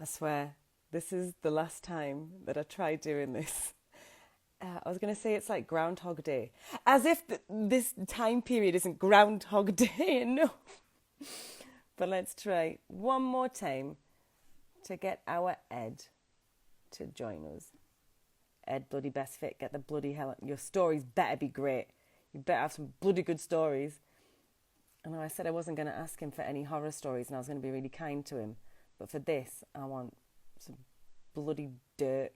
I swear, this is the last time that I tried doing this. I was going to say it's like Groundhog Day. As if this time period isn't Groundhog Day enough. But let's try one more time to get our Ed to join us. Ed, bloody best fit, get the bloody hell. Your stories better be great. You better have some bloody good stories. I know I said I wasn't going to ask him for any horror stories and I was going to be really kind to him. But for this, I want some bloody dirt.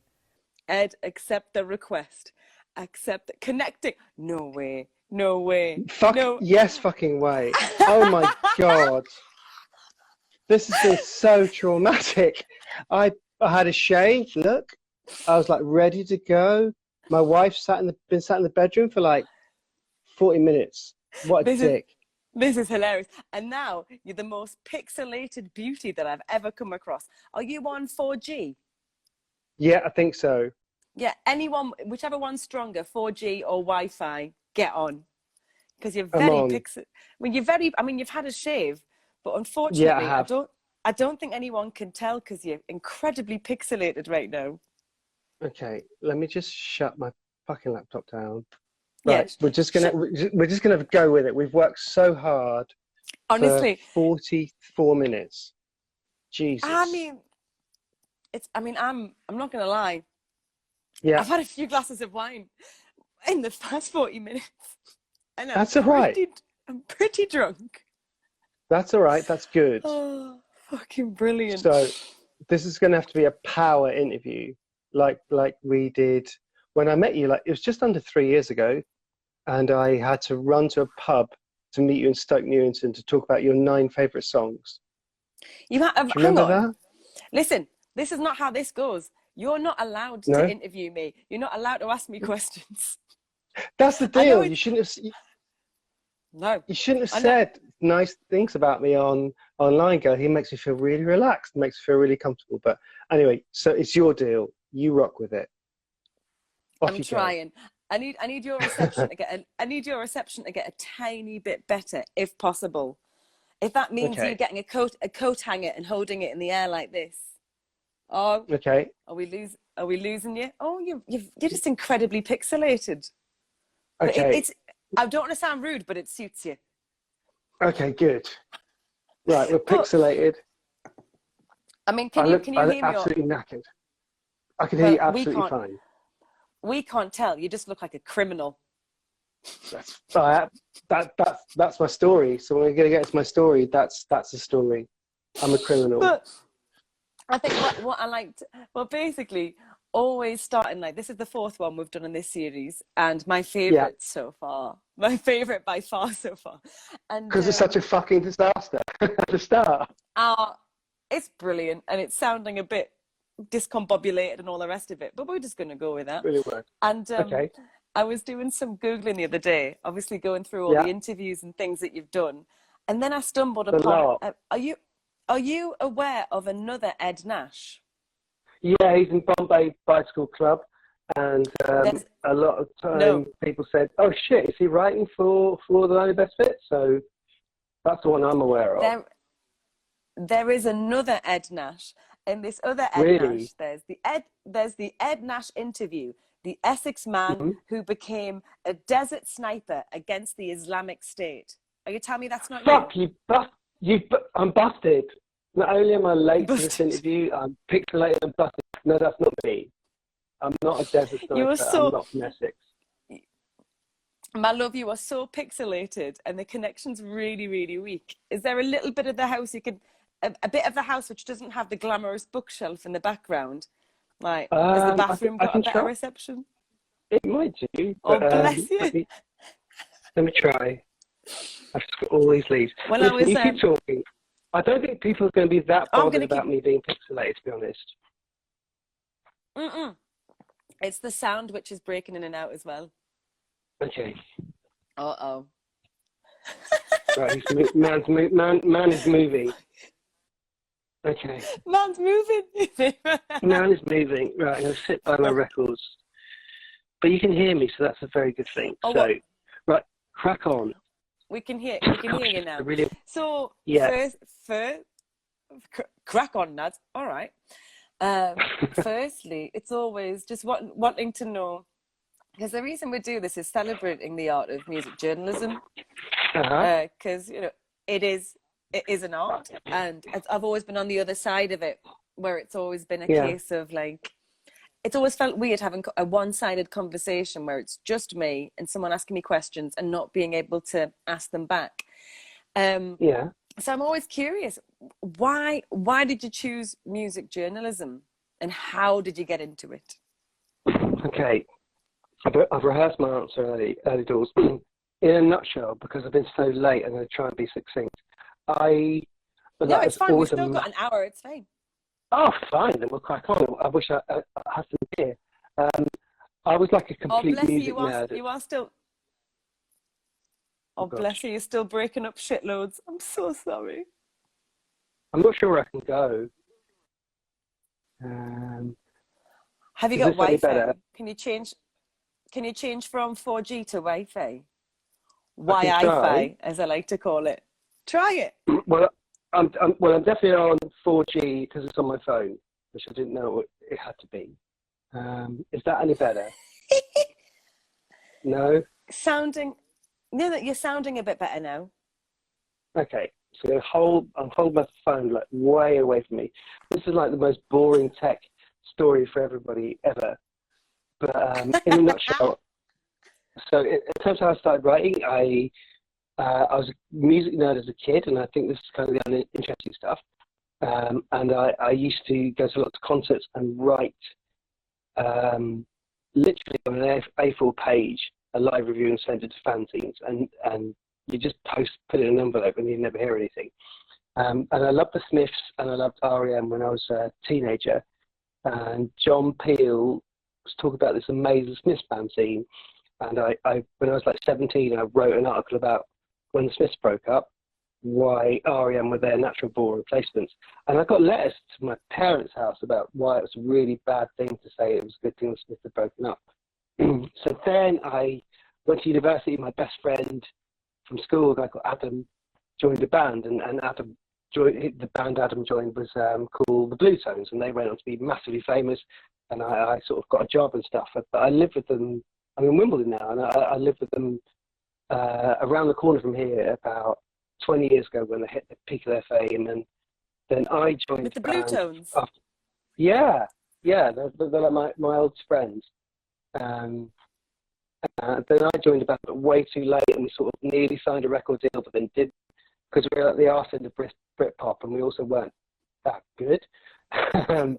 Ed, accept the request. Accept it. Connecting. No way. No way. Fuck No. yes, fucking way. Oh my God. This has been so traumatic. I had a shave, look. I was like ready to go. My wife been sat in the bedroom for like 40 minutes. What a dick. This is hilarious. And now you're the most pixelated beauty that I've ever come across. Are you on 4G? Yeah, I think so. Yeah, anyone, whichever one's stronger, 4G or Wi-Fi, get on. Because you're I'm very on. you've had a shave, but Yeah, I unfortunately, have. I don't think anyone can tell because you're incredibly pixelated right now. Okay, let me just shut my fucking laptop down. Right, Yes. we're just gonna go with it. We've worked so hard for Honestly, 44 minutes. I Jesus. mean, I'm not gonna lie. Yeah, I've had a few glasses of wine in the past 40 minutes, and that's all right. I'm pretty drunk. That's all right. That's good. Oh, fucking brilliant. So this is gonna have to be a power interview, like we did when I met you. Like it was just under 3 years ago, and I had to run to a pub to meet you in Stoke Newington to talk about your 9 favorite songs. Do you Hang remember on. that? Listen, this is not how this goes. You're not allowed to No? interview me. You're not allowed to ask me questions. That's the I know deal. it. No, You shouldn't have I know. said nice things about me online, girl. He makes me feel really relaxed, makes me feel really comfortable. But anyway, so it's your deal. You rock with it. Off I'm you go. trying. I need your reception to get a tiny bit better, if possible. If that means you Okay. getting a coat hanger and holding it in the air like this. Oh, Okay. are we losing you? Oh, you're just incredibly pixelated. But Okay. it's I don't want to sound rude, but it suits you. Okay, good. Right, we're But pixelated. I mean, can I you look hear me? absolutely knackered. I can hear Well, you absolutely fine. we can't tell. You just look like a criminal. That's that's my story. So when we're gonna get to my story, that's the story. I'm a criminal. But I think what I liked, well, basically, always starting like this is the fourth one we've done in this series, and my Yeah, favorite so far, my favorite by far so far, and because it's such a fucking disaster at the start. our it's brilliant, and it's sounding a bit discombobulated and all the rest of it, but we're just going to go with that. Really work. And Okay. I was doing some Googling the other day, obviously going through all Yeah, the interviews and things that you've done. And then I stumbled the upon, lot. are you aware of another Ed Nash? Yeah, he's in Bombay Bicycle Club, and There's, a lot of time no, people said, "Oh shit, is he writing for the Only Best Fit?" So that's the one I'm aware of. there, there is another Ed Nash. And this other Ed Really? Nash, there's the Ed Nash interview, the Essex man Hmm. who became a desert sniper against the Islamic State. Are you telling me that's not you? Fuck you, I'm busted. Not only am I late to this Busted. interview, I'm pixelated and busted. No, that's not me. I'm not a desert You were sniper. I'm so not from Essex. My love, you are so pixelated and the connection's really, really weak. Is there a little bit of the house you could, a bit of the house which doesn't have the glamorous bookshelf in the background? Like, has the bathroom I got a can better try. reception? It might do, Oh, but bless you. let me try. I've just got all these leaves. When I Listen, was, you keep talking. I don't think people are going to be that oh, I'm bothered going to about keep, me being pixelated, to be honest. mm-mm. It's the sound which is breaking in and out as well. Okay. Uh-oh. Right, man is moving. Okay. Man's moving. Man is moving. Right, I'm going to sit by my records. But you can hear me, so that's a very good thing. Oh, So, what? right, crack on. We can hear Gosh, you I now. really, So yeah. first, Crack on, Nads. All right. Firstly, it's always just wanting to know, because the reason we do this is celebrating the art of music journalism. Uh-huh. Because it is an art, and I've always been on the other side of it, where it's always been a Yeah. case of like, it's always felt weird having a one-sided conversation where it's just me and someone asking me questions and not being able to ask them back. Yeah. So I'm always curious, why did you choose music journalism, and how did you get into it? Okay. I've rehearsed my answer early doors. In a nutshell, because I've been so late, I'm going to try and be succinct. No, That it's is fine. We've always still got an hour. It's fine. Oh, fine, then we'll crack on. I wish I had some beer. I was like a Oh, complete bless you. music nerd. You are still. Oh Oh, gosh, bless you. You're still breaking up shitloads. I'm so sorry. I'm not sure where I can go. Um, Have you is got this any Wi-Fi? better? Can you change from 4G to Wi-Fi? I can try. Wi-Fi, as I like to call it. Try it. Well, I'm definitely on 4G because it's on my phone, which I didn't know it had to be. Is that any better? No? Sounding, no, that you're sounding a bit better now. Okay. So I'm holding my phone like way away from me. This is like the most boring tech story for everybody ever. But in a nutshell, so in terms of how I started writing, I was a music nerd as a kid, and I think this is kind of the uninteresting stuff. And I used to go to lots of concerts and write literally on an A4 page a live review and send it to fanzines, and you just put it in an envelope and you never hear anything. And I loved the Smiths and I loved REM when I was a teenager. And John Peel was talking about this amazing Smiths fanzine. And when I was like 17, I wrote an article about when the Smiths broke up, why REM were their natural bore replacements. And I got letters to my parents' house about why it was a really bad thing to say it was a good thing the Smiths had broken up. So then I went to university. My best friend from school, a guy called Adam, joined the band, and Adam joined the band. Adam joined was called the Blue Tones, and they went on to be massively famous. And I sort of got a job and stuff. But I lived with them. I'm in Wimbledon now, and I lived with them around the corner from here about 20 years ago when they hit the peak of their fame. And then I joined With the the Blue band Tones. after. Yeah, they're like my oldest friends. Then I joined the band but way too late, and we sort of nearly signed a record deal, but then did, because we were at the arse end of Britpop, and we also weren't that good.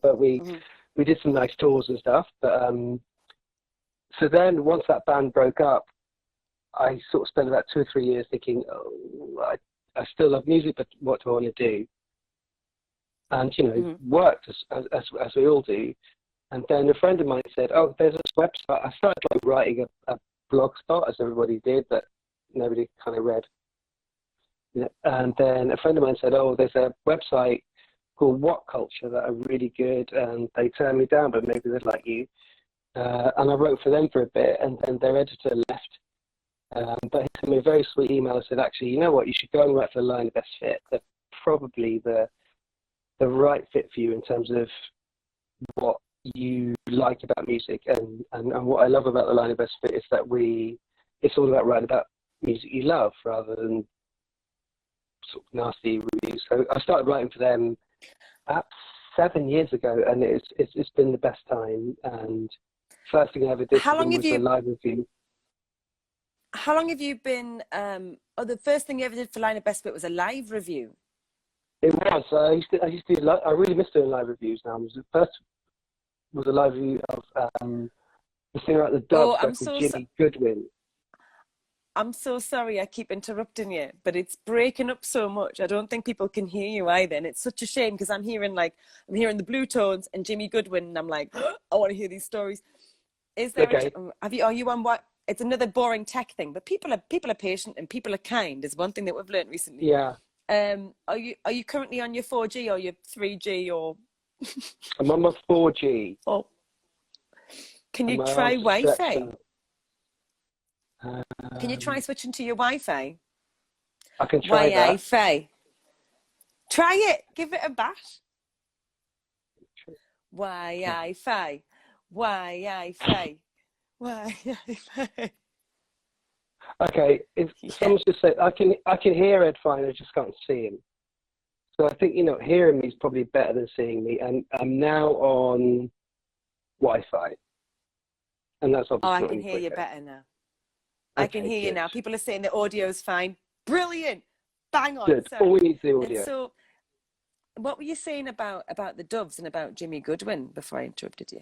But we did some nice tours and stuff. But so then once that band broke up, I sort of spent about 2 or 3 years thinking, oh, I still love music, but what do I want to do? And worked as we all do. And then a friend of mine said, oh, there's this website. I started like writing a blog spot, as everybody did, but nobody kind of read. And then a friend of mine said, oh, there's a website called What Culture that are really good, and they turned me down, but maybe they'd like you. And I wrote for them for a bit, and then their editor left. But he sent me a very sweet email and said, actually, you know what, you should go and write for the Line of Best Fit. They're probably the right fit for you in terms of what you like about music, and what I love about the Line of Best Fit is that it's all about writing about music you love rather than sort of nasty reviews. So I started writing for them about 7 years ago, and it's been the best time. And first thing I ever did How for long them have was a you? live review. How long have you been? The first thing you ever did for Line of Best Bit was a live review. It was. I used to do. I really miss doing live reviews now. The first was a live review of the singer at the Oh, Dubs, guy called Jimmy Goodwin. I'm so sorry I keep interrupting you, but it's breaking up so much. I don't think people can hear you either. And it's such a shame because I'm hearing the Blue Tones and Jimmy Goodwin, and I'm like, I want to hear these stories. Is there Okay. are you on what? It's another boring tech thing, but people are patient and people are kind is one thing that we've learned recently. Yeah. Are you currently on your 4G or your 3G or I'm on my 4G. oh, can you And my try arms are stretched Wi-Fi? out. Can you try switching to your Wi-Fi? I can try that. Wi-Fi. Try it. Give it a bash. Why I fi. Why I fi. Why I fi. Okay, if Yeah. someone's just said, I can hear Ed fine, I just can't see him. So I think, hearing me is probably better than seeing me. And I'm now on Wi-Fi, and that's Oh, I obviously not can any hear you quicker. better now. I can Okay, hear you good. now. People are saying the audio's fine. Brilliant. Bang on. Good. All we Sorry. need is the And audio. so, what were you saying about the Doves and about Jimmy Goodwin before I interrupted you?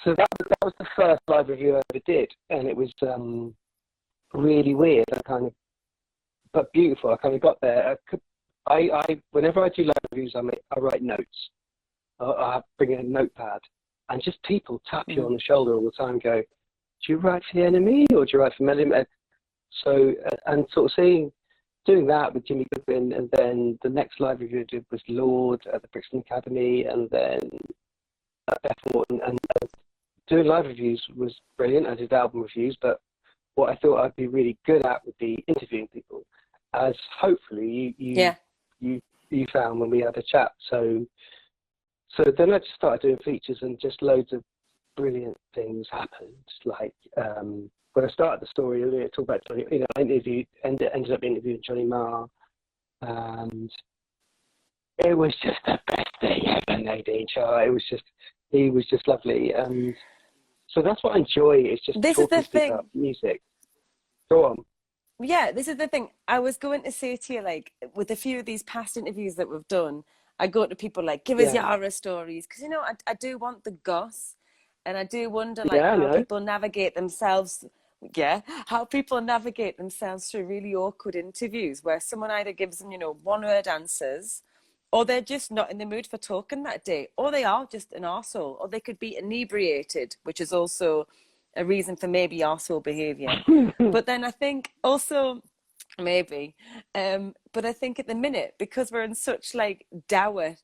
So that was the first live review I ever did, and it was really weird. But beautiful. I kind of got there. Whenever I do live reviews, I write notes. I bring a notepad, and just people tap you on the shoulder all the time. Go, do you write for the enemy or do you write for Melody? So and sort of doing that with Jimmy Goodwin, and then the next live review I did was Lord at the Brixton Academy, and then at Bethel, and doing live reviews was brilliant. I did album reviews, but what I thought I'd be really good at would be interviewing people, as hopefully Yeah. you found when we had a chat. So then I just started doing features, and just loads of brilliant things happened. Like when I started the story, I talked about Johnny. I ended up interviewing Johnny Marr, and it was just the best thing ever. Nadine Shah. He was just lovely, and so that's what I enjoy, is just This is talking the to people about thing. music. Go on. Yeah, this is the thing. I was going to say to you, like, with a few of these past interviews that we've done, I go to people like, give us Yeah, your horror stories. Because, I do want the goss. And I do wonder, like, yeah, how no, people navigate themselves. Yeah, how people navigate themselves through really awkward interviews where someone either gives them, one-word answers, or they're just not in the mood for talking that day, or they are just an arsehole, or they could be inebriated, which is also a reason for maybe arsehole behaviour. But then I think also maybe, but I think at the minute, because we're in such like dire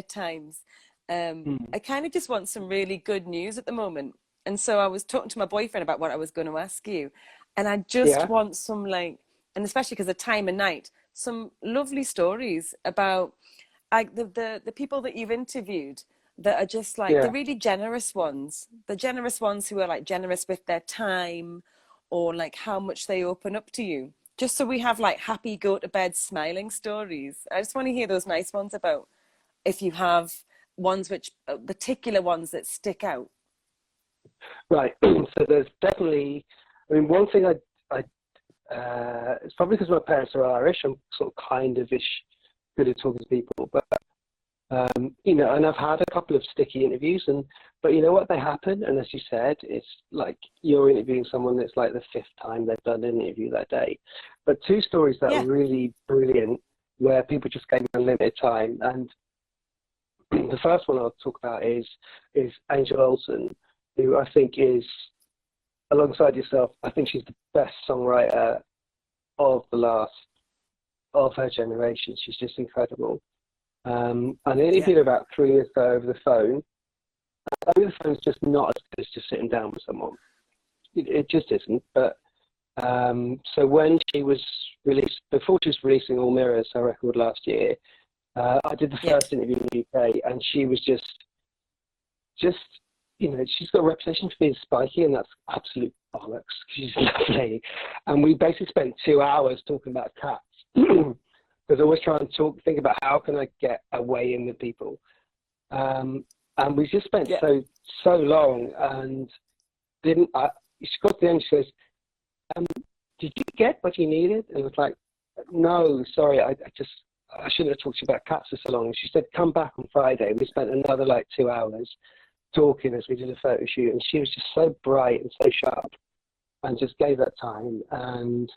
times, I kind of just want some really good news at the moment. And so I was talking to my boyfriend about what I was going to ask you, and I just yeah, want some like, and especially because of time of night, some lovely stories about like the people that you've interviewed that are just like the yeah. really generous ones, the generous ones who are like generous with their time or like how much they open up to you. Just so we have like happy go to bed smiling stories. I just want to hear those nice ones about if you have ones which particular ones that stick out. Right. So there's definitely. I mean, one thing it's probably because my parents are Irish. I'm sort of kind of ish good at talking to people, but and I've had a couple of sticky interviews, but you know what, they happen, and as you said, it's like you're interviewing someone that's like the fifth time they've done an interview that day. But two stories that are Yeah. really brilliant, where people just gave me unlimited time, and the first one I'll talk about is Angel Olsen, who I think is, alongside yourself, I think she's the best songwriter of of her generation. She's just incredible. And I Yeah. interviewed her about 3 years ago over the phone. Over the phone is just not as good as just sitting down with someone. It just isn't. But so when she was released, before she was releasing All Mirrors, her record last year, I did the Yeah. first interview in the UK, and she was just she's got a reputation for being spiky, and that's absolute bollocks. She's lovely, and we basically spent 2 hours talking about cats. Because I always try and think about how can I get away in with people, and we just spent Yeah. so long, and didn't. She got to the end. She goes, "Did you get what you needed?" And it was like, "No, sorry, I shouldn't have talked to you about cats for so long." And she said, "Come back on Friday." We spent another like 2 hours talking as we did a photo shoot, and she was just so bright and so sharp, and just gave that time. And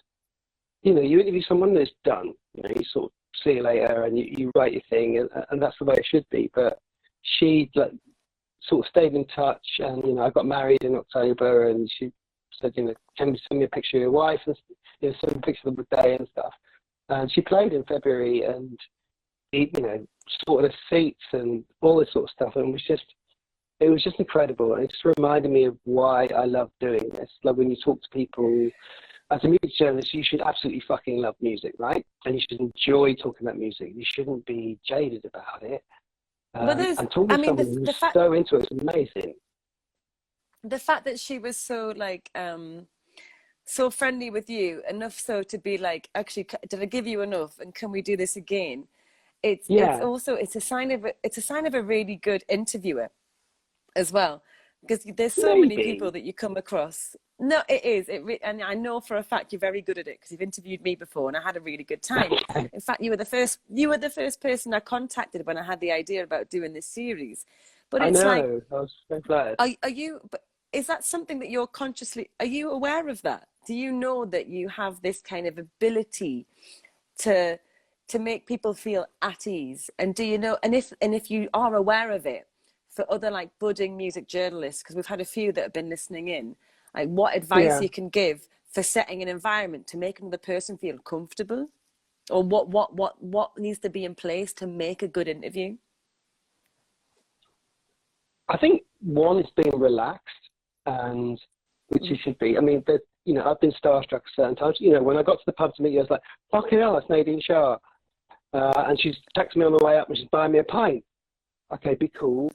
you interview someone that's done. You sort of see you later, and you write your thing, and that's the way it should be. But she like sort of stayed in touch, and I got married in October, and she said, can you send me a picture of your wife, and send me a picture of the day and stuff. And she played in February, and sorted her seats and all this sort of stuff, and it was just incredible, and it just reminded me of why I love doing this. Like when you talk to people as a music journalist, you should absolutely fucking love music, right? And you should enjoy talking about music. You shouldn't be jaded about it. But And talking I to mean, someone who's the fact so into it is amazing. that she was so like so friendly with you, enough so to be like, actually, did I give you enough, and can we do this again? It's Yeah, also it's a sign of it's a sign of a really good interviewer as well, because there's so many people maybe. that you come across. No, it is and I know for a fact you're very good at it, because you've interviewed me before and I had a really good time. In fact, you were the first person I contacted when I had the idea about doing this series. But I it's like, know. I was so glad. are you, but is that something that you're consciously, are you aware of that? Do you know that you have this kind of ability to make people feel at ease? And do you know, and if you are aware of it, for other like budding music journalists, because we've had a few that have been listening in, like what advice Yeah. you can give for setting an environment to make another person feel comfortable, or what needs to be in place to make a good interview? I think one is being relaxed, and which you should be. I mean, I've been starstruck certain times. When I got to the pub to meet you, I was like, fucking hell, that's Nadine Shah. And she's texting me on the way up and she's buying me a pint. Okay, be cool.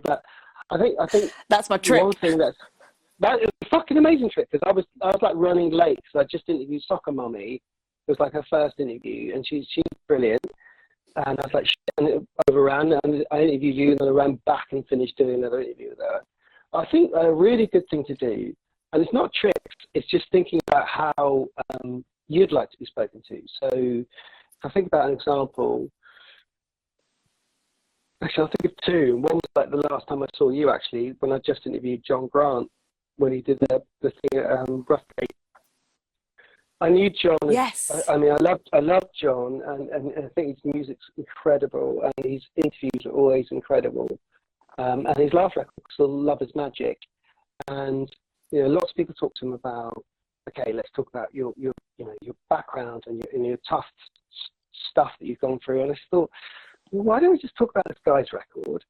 But I think That's my one trick. thing that is a fucking amazing trip, because I was like running late because I just interviewed Soccer Mummy. It was like her first interview, and she's brilliant. And I was like, shit, and it overran, and I interviewed you, and then I ran back and finished doing another interview with her. I think a really good thing to do, and it's not tricks, it's just thinking about how you'd like to be spoken to. So if I think about an example, actually I'll think of two. One was like the last time I saw you, actually, when I just interviewed John Grant, when he did the thing at Roughgate. I knew John. Yes. I mean, I loved John, and I think his music's incredible, and his interviews are always incredible. And his last record, still Love Is Magic, and lots of people talk to him about, okay, let's talk about your background and your tough stuff that you've gone through. And I just thought, well, why don't we just talk about this guy's record?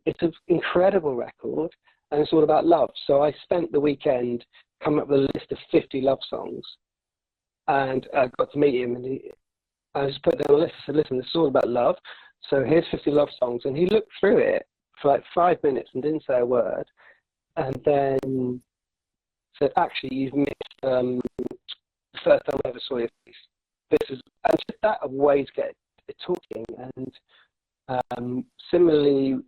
It's an incredible record, and it's all about love. So I spent the weekend coming up with a list of 50 love songs, and I got to meet him, and I just put down a list. I said, listen, this is all about love, so here's 50 love songs. And he looked through it for like 5 minutes and didn't say a word, and then said, actually, you've missed the first time I ever saw your face. And just that a way to get it talking. And similarly,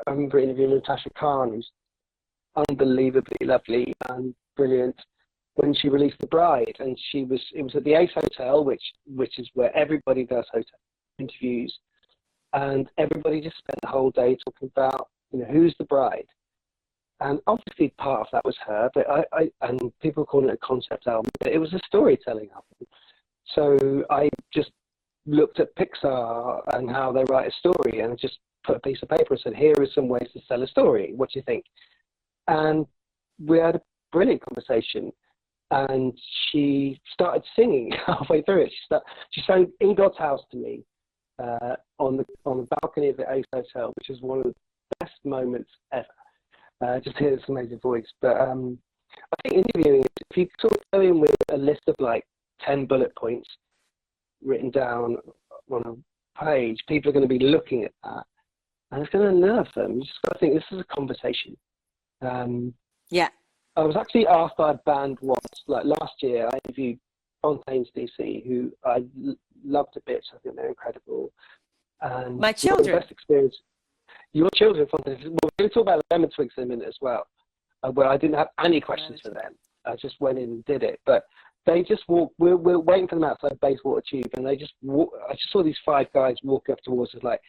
I remember interviewing Natasha Khan, who's unbelievably lovely and brilliant, when she released The Bride, and it was at the Ace Hotel, which is where everybody does hotel interviews, and everybody just spent the whole day talking about who's the bride. And obviously part of that was her, but and people calling it a concept album, but it was a storytelling album. So I just looked at Pixar and how they write a story, and just put a piece of paper and said, here are some ways to sell a story. What do you think? And we had a brilliant conversation. And she started singing halfway through it. She sang In God's House to me on the balcony of the Ace Hotel, which is one of the best moments ever. Just hear this amazing voice. But I think interviewing, if you sort of go in with a list of like 10 bullet points written down on a page, people are going to be looking at that, and it's going to unnerve them. You just got to think, this is a conversation. Yeah. I was actually asked by a band once, like last year, I interviewed Fontaine's DC, who I loved a bit. I think they're incredible. And My one of the children. best experience. Your children, Fontaine's. Well, we're going to talk about Lemon Twigs in a minute as well, where I didn't have any questions for them. I just went in and did it. But they just walked. We're waiting for them outside Bayswater Tube, and they just walk. I just saw these 5 guys walk up towards us, like,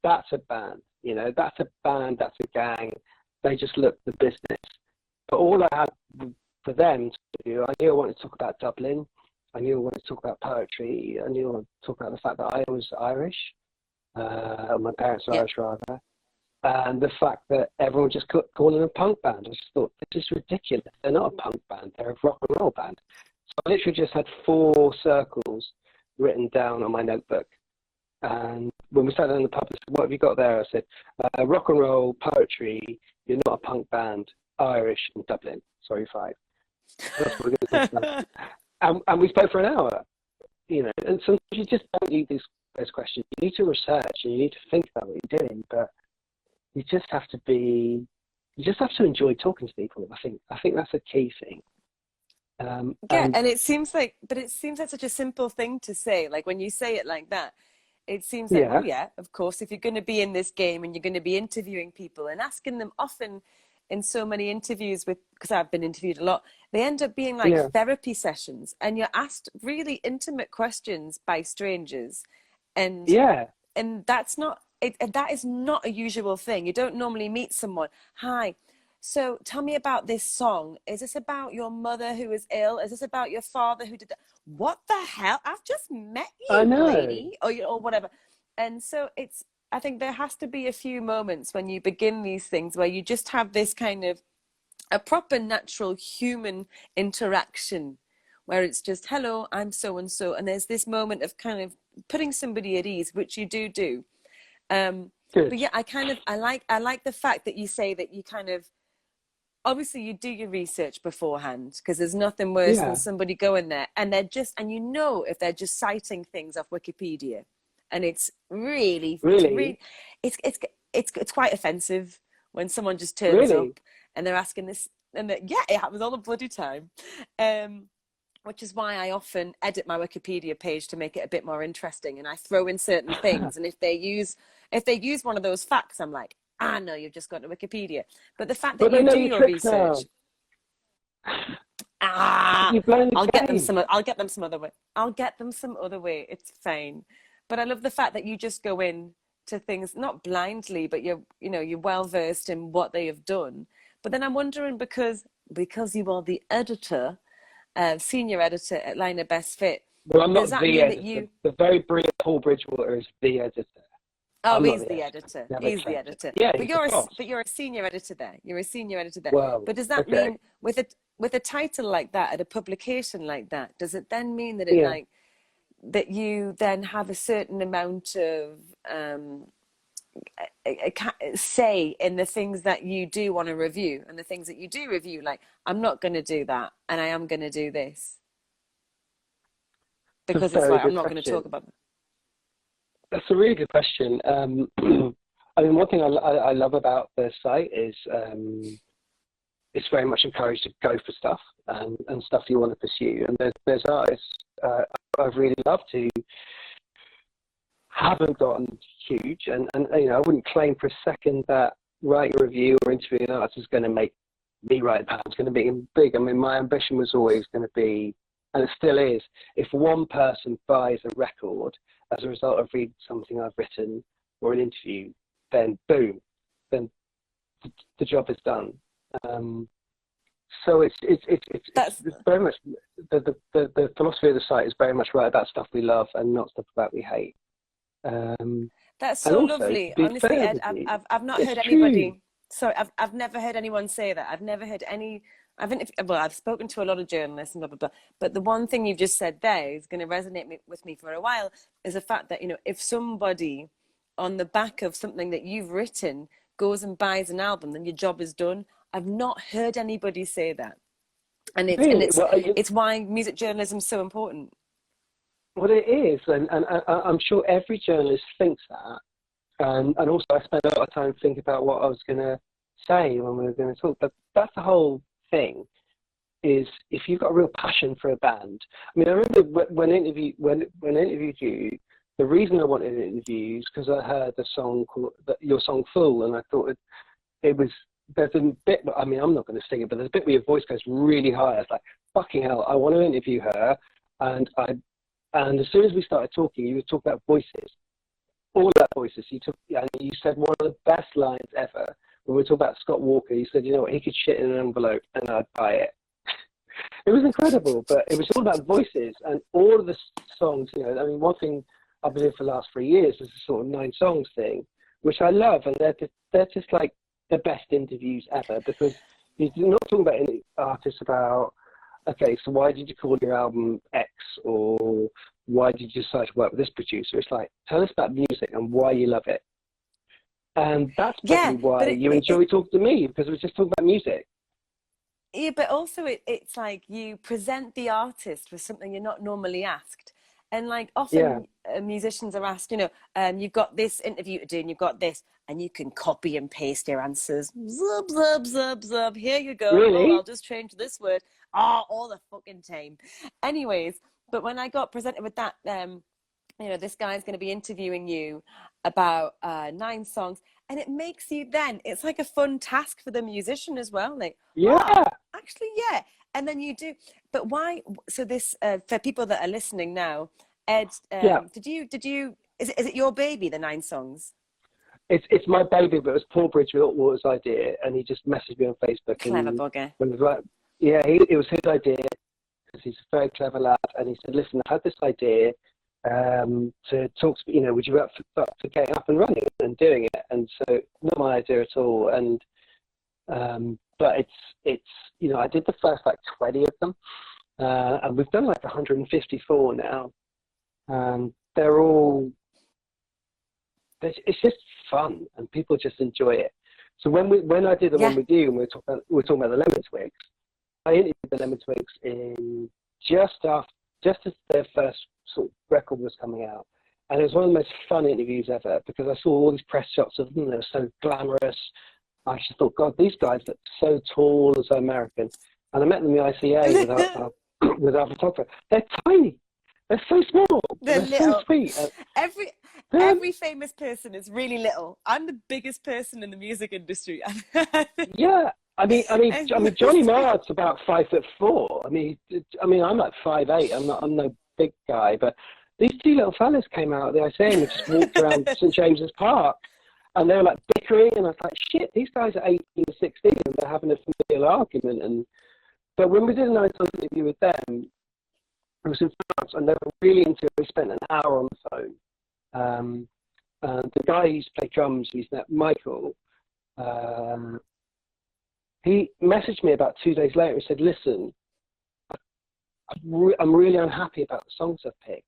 that's a band. That's a band. That's a gang. They just looked the business. But all I had for them to do, I knew I wanted to talk about Dublin. I knew I wanted to talk about poetry. I knew I wanted to talk about the fact that I was Irish. My parents were Irish, rather. And the fact that everyone just calling them a punk band. I just thought, this is ridiculous. They're not a punk band. They're a rock and roll band. So I literally just had 4 circles written down on my notebook. And when we sat down in the pub, I said, what have you got there? I said, rock and roll, poetry, you're not a punk band, Irish, and Dublin. Sorry, 5. That's what we're going to talk about. And we spoke for an hour, you know, and sometimes you just don't need those questions. You need to research and you need to think about what you're doing, but you just have to enjoy talking to people. I think that's a key thing. Yeah, And and it seems like, but it seems like such a simple thing to say. Like when you say it like that, it seems like, well, yeah, yeah, of course, if you're going to be in this game and you're going to be interviewing people and asking them often in so many interviews with, because I've been interviewed a lot, they end up being like yeah, therapy sessions and you're asked really intimate questions by strangers. And yeah, that's not it, that is not a usual thing. You don't normally meet someone, hi, so tell me about this song. Is this about your mother who is ill? Is this about your father who did that? What the hell, I've just met I you, know. lady, or whatever. And so it's, I think there has to be a few moments when you begin these things where you just have this kind of a proper natural human interaction where it's just, hello, I'm so and so, and there's this moment of kind of putting somebody at ease, which you do. um, Good. but yeah, I like the fact that you say that you kind of, obviously you do your research beforehand, because there's nothing worse than Yeah, somebody going there and they're just, and you know if they're just citing things off Wikipedia, and it's really, really, it's quite offensive when someone just turns really. up and they're asking this, and yeah, it happens all the bloody time. um which is why I often edit my Wikipedia page to make it a bit more interesting, and I throw in certain things. And if they use one of those facts, I'm like, ah, no, you've just gone to Wikipedia. But the fact that But they you know do your your tricks research, now. ah, You've blown I'll the get them game. some. I'll get them some other way. I'll get them some other way. It's fine. But I love the fact that you just go in to things not blindly, but you're well versed in what they have done. But then I'm wondering, because you are the editor, senior editor at Liner Best Fit, Well, I'm does not that the mean that editor. you? The very brilliant Paul Bridgewater is the editor. Oh, I'm not he's the the editor. editor. Never He's the claimed it. editor. Yeah, But he's the boss. you're a senior editor there. You're a senior editor there. Well, But does that okay. mean with a title like that at a publication like that, does it then mean that Yeah. that you then have a certain amount of say in the things that you do want to review, and the things that you do review, like, I'm not going to do that and I am going to do this, It's a because it's very like, I'm good not going to talk question. about. That's a really good question. I mean, one thing I love about the site is it's very much encouraged to go for stuff and stuff you want to pursue. And there's artists I've really loved who haven't gotten huge, and you know, I wouldn't claim for a second that writing a review or interviewing an artist is going to make me write pounds. It's going to be big. I mean, my ambition was always going to be, and it still is, if one person buys a record as a result of reading something I've written or an interview, then boom, then the job is done. So That's it's very much the philosophy of the site is very much write about stuff we love and not stuff that we hate. Um, That's and so also, to lovely. be Honestly, fair Ed, with you, I've not it's heard true. anybody. Sorry, I've never heard anyone say that. I've never heard any. Well, I've spoken to a lot of journalists and blah blah blah. But the one thing you've just said there is going to resonate with me for a while. Is the fact that, if somebody on the back of something that you've written goes and buys an album, then your job is done. I've not heard anybody say that, and Really, it's why music journalism is so important. well, it is, and I'm sure every journalist thinks that. And also, I spent a lot of time thinking about what I was going to say when we were going to talk. But that's the whole thing. Is if you've got a real passion for a band. I mean, I remember when I interviewed you, the reason I wanted to interview you is because I heard the song called your song "Fool," and I thought it was. There's a bit. I mean, I'm not going to sing it, but there's a bit where your voice goes really high. It's like, fucking hell, I want to interview her. And as soon as we started talking, you were talking about voices, all about voices. And you said one of the best lines ever when we were talking about Scott Walker. You said, you know what, he could shit in an envelope and I'd buy it. It was incredible, but it was all about voices and all of the songs. You know, I mean, one thing I've been doing for the last 3 years is a sort of 9 songs thing, which I love, and they're just like the best interviews ever, because you're not talking about any artists about, okay, so why did you call your album X, or why did you decide to work with this producer? It's like, tell us about music and why you love it. And that's Yeah, probably why but you enjoy talking to me, because we're just talking about music. Yeah, but also it's like you present the artist with something you're not normally asked. And like Yeah, often musicians are asked, you've got this interview to do and you've got this, and you can copy and paste your answers. Zub, zub, zub, zub. Here you go. Oh, I'll really, just change this word. Oh, all the fucking time. Anyways, but when I got presented with that, this guy's going to be interviewing you about 9 songs, and it makes you then, it's like a fun task for the musician as well. Like, yeah, actually, yeah. And then you do, but why? So this, for people that are listening now, Ed, yeah. is it your baby, the 9 songs? It's my baby, but it was Paul Bridgewater's idea, and he just messaged me on Facebook Clever and bugger. was like, yeah, it was his idea because he's a very clever lad, and he said, listen, I had this idea to talk to, would you be up for getting up and running and doing it? And so not my idea at all, and but it's I did the first like 20 of them, and we've done like 154 now, and they're all. It's just fun, and people just enjoy it. So when I did the Yeah. one with you, and we were talking about the Lemon Twigs, I interviewed the Lemon Twigs in just as their first sort of record was coming out, and it was one of the most fun interviews ever because I saw all these press shots of them. They were so glamorous. I just thought, God, these guys look so tall and so American. And I met them in the ICA with our photographer. They're tiny. They're so small. They're They're so little. sweet. Every They're every famous person is really little. I'm the biggest person in the music industry. Yeah, Johnny Most people. Marr's about 5'4". I'm like 5'8". I'm no big guy, but these two little fellas came out of the ICA and we just walked around St James's Park, and they were like bickering, and I was like, shit, these guys are 18 or 16, and they're having a familial argument. But when we did a nice interview with them, it was in France, and they were really into it. We spent an hour on the phone. And the guy who used to play drums, who's now Michael. He messaged me about 2 days later and said, listen, I'm really unhappy about the songs I've picked.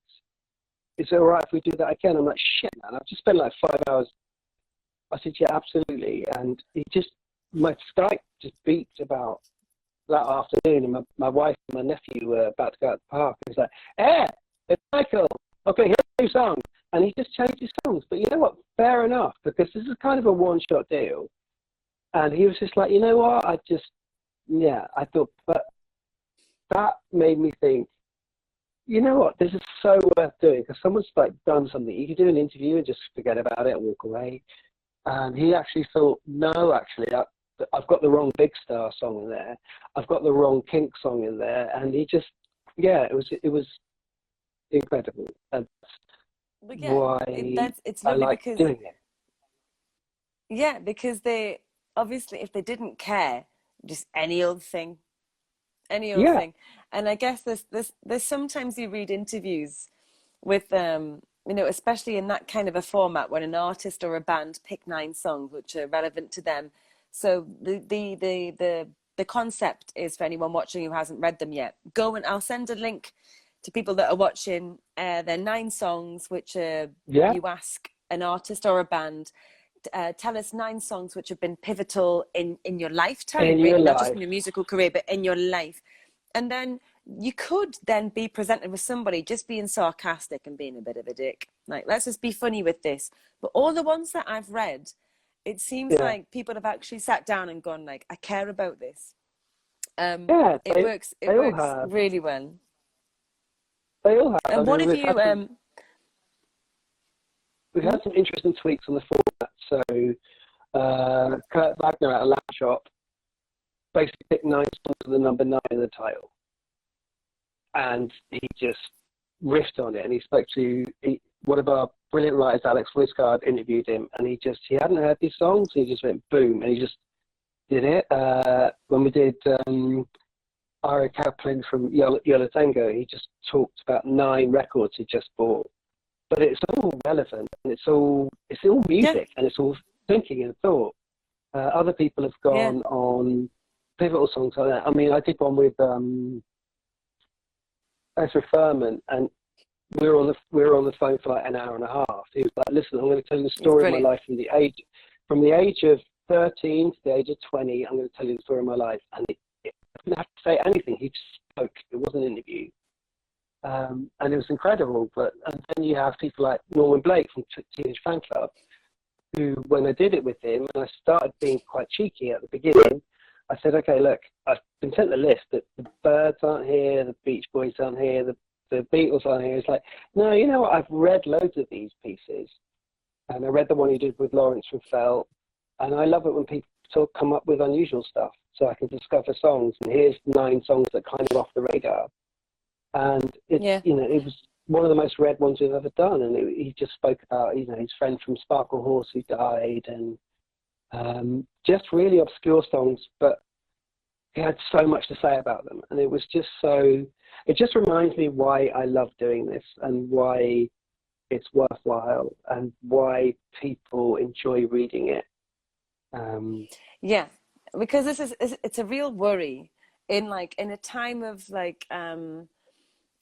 Is it all right if we do that again? I'm like, shit, man, I've just spent like 5 hours. I said, yeah, absolutely. And my Skype just beeped about that afternoon, and my wife and my nephew were about to go out to the park. And he's like, hey, it's Michael. Okay, here's a new song. And he just changed his songs. But you know what? Fair enough, because this is kind of a one-shot deal. And he was just like, you know what? I thought, but that made me think, you know what? This is so worth doing, because someone's like done something. You could do an interview and just forget about it and walk away. And he actually thought, no, actually, I've got the wrong Big Star song in there. I've got the wrong Kink song in there. And he just, it was incredible. That's But yeah, why it's I lovely like because doing it. yeah, because they obviously, if they didn't care, just any old Yeah, thing. And I guess there's sometimes you read interviews with especially in that kind of a format when an artist or a band pick 9 songs which are relevant to them. So the concept is, for anyone watching who hasn't read them yet, go and I'll send a link to people that are watching. They're 9 songs which yeah, you ask an artist or a band, tell us 9 songs which have been pivotal in your lifetime, in your really, not just in life. your musical career, but in your life. And then you could then be presented with somebody just being sarcastic and being a bit of a dick. Like, let's just be funny with this. But all the ones that I've read, it seems Yeah, like people have actually sat down and gone like, I care about this. yeah, It works. It they all works have. really well. They all have. I And what mean, have you? we've Hmm? had some interesting tweaks on the format. So Kurt Wagner at a lap shop basically picked 9 songs with the number 9 in the title, and he just riffed on it. And he spoke to one of our brilliant writers, Alex Wiscard, interviewed him, and he hadn't heard these songs. He just went boom, and he just did it. When we did Ira Kaplan from Yola Tango, he just talked about 9 records he just bought. But it's all relevant, and it's all Yeah, music, and it's all thinking and thought. Other people have yeah, gone on pivotal songs like that. I mean, I did one with Ezra Furman, and we were on the phone for like an hour and a half. He was like, "Listen, I'm going to tell you the it's story of my brilliant. life from the age of 13 to the age of 20. I'm going to tell you the story of my life." And didn't have to say anything. He just spoke. It wasn't an interview. And it was incredible. And then you have people like Norman Blake from Teenage Fan Club, who, when I did it with him, and I started being quite cheeky at the beginning, I said, okay, look, I've been sent the list that the Byrds aren't here, the Beach Boys aren't here, the Beatles aren't here. It's like, no, you know what? I've read loads of these pieces. And I read the one he did with Lawrence from Felt. And I love it when people come up with unusual stuff so I can discover songs. And here's 9 songs that kind of off the radar. And it, you know, it was one of the most read ones we've ever done. And he just spoke about, you know, his friend from Sparkle Horse who died, and just really obscure songs, but he had so much to say about them. And it was just so, it just reminds me why I love doing this and why it's worthwhile and why people enjoy reading it. Yeah, because it's a real worry in a time of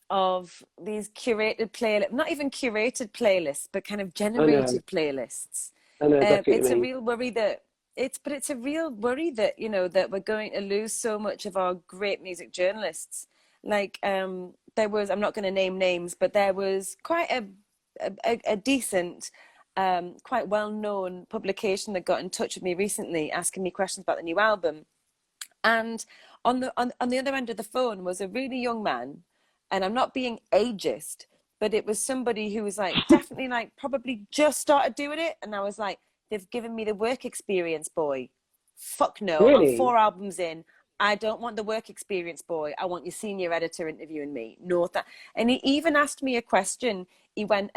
of these curated playlists, not even curated playlists, but kind of generated playlists. I know exactly it's what you a mean. real worry that it's a real worry that, you know, that we're going to lose so much of our great music journalists. There was, I'm not going to name names, but there was quite a decent, quite well-known publication that got in touch with me recently asking me questions about the new album. And on the other end of the phone was a really young man, and I'm not being ageist, but it was somebody who was definitely probably just started doing it, and I was like, they've given me the work experience, boy. Fuck no, I'm Really? 4 albums in. I don't want the work experience, boy. I want your senior editor interviewing me. No, that. And he even asked me a question. He went,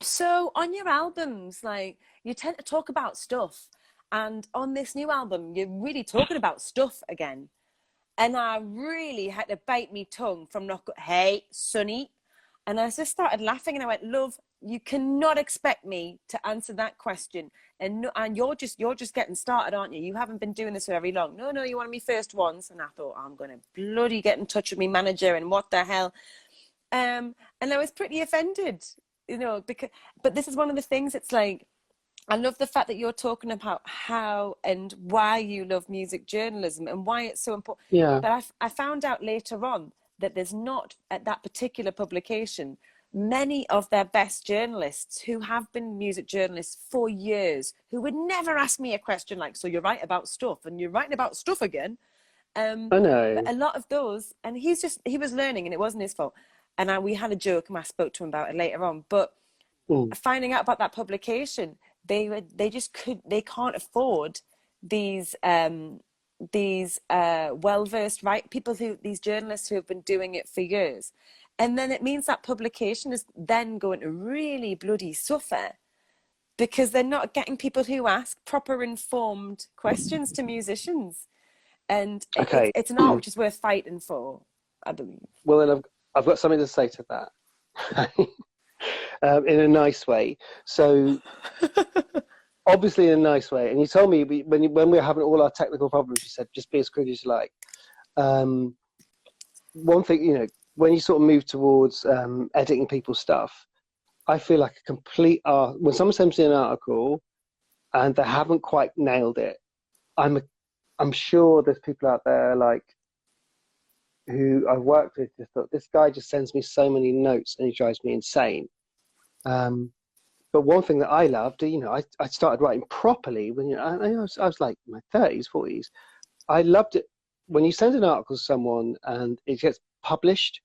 so on your albums, you tend to talk about stuff, and on this new album, you're really talking about stuff again. And I really had to bite my tongue from not, hey, Sonny. And I just started laughing, and I went, love, you cannot expect me to answer that question. And you're just getting started, aren't you? You haven't been doing this for very long. No, you wanted me first once. And I thought, I'm going to bloody get in touch with my manager, and what the hell. And I was pretty offended, you know, but this is one of the things. It's like, I love the fact that you're talking about how and why you love music journalism and why it's so important. Yeah. But I found out later on that there's not, at that particular publication, many of their best journalists who have been music journalists for years, who would never ask me a question like, so you're right about stuff and you're writing about stuff again. I But know. a lot of those, and he was learning, and it wasn't his fault. And we had a joke, and I spoke to him about it later on. But Mm. finding out about that publication, they can't afford these well-versed these journalists who have been doing it for years. And then it means that publication is then going to really bloody suffer, because they're not getting people who ask proper informed questions to musicians. And Okay. it's an art which is worth fighting for, I believe. Well, then I've got something to say to that. In a nice way. So obviously in a nice way. And you told me when we were having all our technical problems, you said just be as quick as you like. One thing, you know, when you sort of move towards editing people's stuff, I feel like a complete art. When someone sends me an article and they haven't quite nailed it, I'm sure there's people out there who I've worked with just thought, this guy just sends me so many notes and he drives me insane. But one thing that I loved, you know, I started writing properly when I was like in my 30s, 40s. I loved it when you send an article to someone and it gets published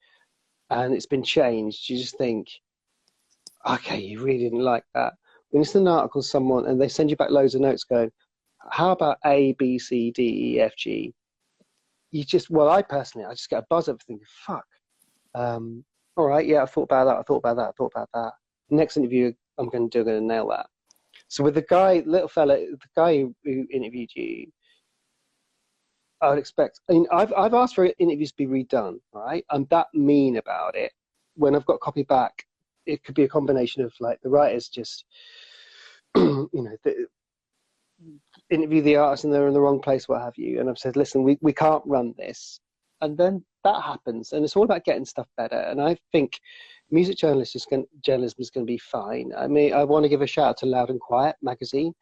and it's been changed. You just think, okay, you really didn't like that. When you send an article to someone and they send you back loads of notes going, how about A, B, C, D, E, F, G? I just get a buzz up thinking, fuck. All right, yeah, I thought about that. Next interview I'm going to nail that. So with the guy, the guy who interviewed you, I would expect. I mean, I've asked for interviews to be redone. All right, I'm that mean about it. When I've got copy back, it could be a combination of the writers just, you know, interview the artist and they're in the wrong place, what have you. And I've said, listen, we can't run this, and then that happens, and it's all about getting stuff better. And I think music journalism is going to be fine. I mean, I want to give a shout out to Loud and Quiet magazine